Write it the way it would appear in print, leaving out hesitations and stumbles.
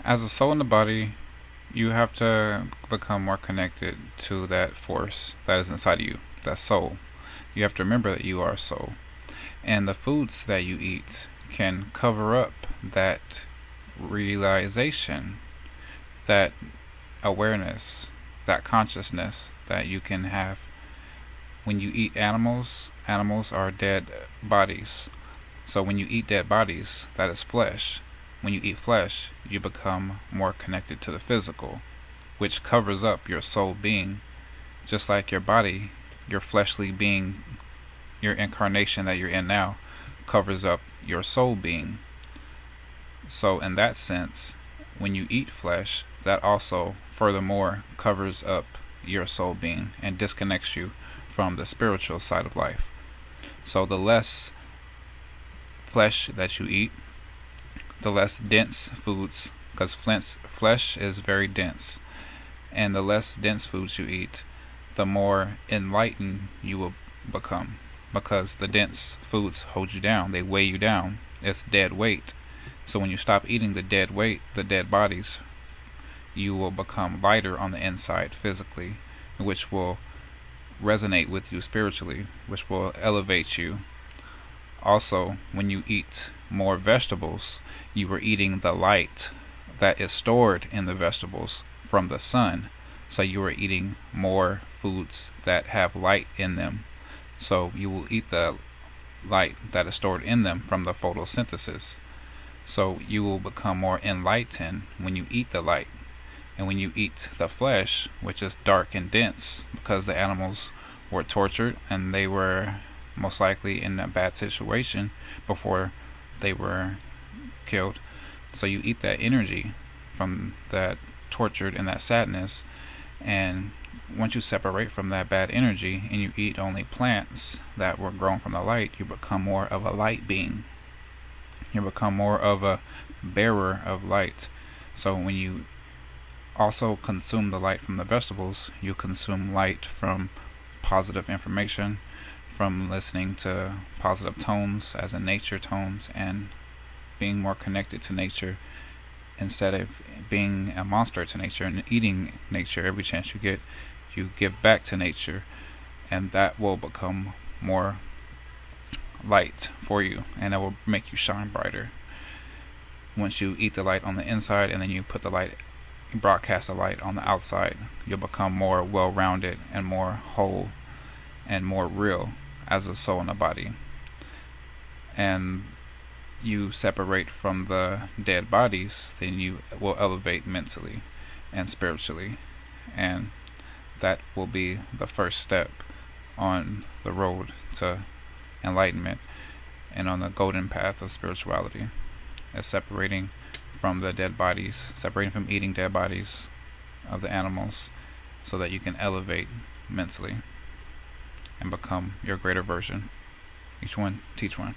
As a soul in the body, you have to become more connected to that force that is inside of you, that soul. You have to remember that you are a soul. And the foods that you eat can cover up that realization, that awareness, that consciousness that you can have. When you eat animals, animals are dead bodies. So when you eat dead bodies, that is flesh. When you eat flesh, you become more connected to the physical, which covers up your soul being, just like your body, your fleshly being, your incarnation that you're in now, covers up your soul being. So in that sense, when you eat flesh, that also furthermore covers up your soul being and disconnects you from the spiritual side of life. So the less flesh that you eat, the less dense foods, because flesh is very dense, and the less dense foods you eat, the more enlightened you will become, because the dense foods hold you down, they weigh you down. It's dead weight. So when you stop eating the dead weight, the dead bodies, you will become lighter on the inside physically, which will resonate with you spiritually, which will elevate you. Also, when you eat more vegetables, you are eating the light that is stored in the vegetables from the sun. So you are eating more foods that have light in them. So you will eat the light that is stored in them from the photosynthesis. So you will become more enlightened when you eat the light. And when you eat the flesh, which is dark and dense, because the animals were tortured and they were most likely in a bad situation before they were killed. So you eat that energy from that tortured and that sadness, and once you separate from that bad energy and you eat only plants that were grown from the light, you become more of a light being. You become more of a bearer of light. So when you also consume the light from the vegetables, you consume light from positive information, from listening to positive tones as in nature tones, and being more connected to nature instead of being a monster to nature and eating nature every chance you get. You give back to nature, and that will become more light for you, and it will make you shine brighter. Once you eat the light on the inside and then you put the light, broadcast the light on the outside, you'll become more well-rounded and more whole and more real as a soul in a body. And you separate from the dead bodies, then you will elevate mentally and spiritually, and that will be the first step on the road to enlightenment and on the golden path of spirituality, as separating from the dead bodies, separating from eating dead bodies of the animals, so that you can elevate mentally and become your greater version. Each one teach one.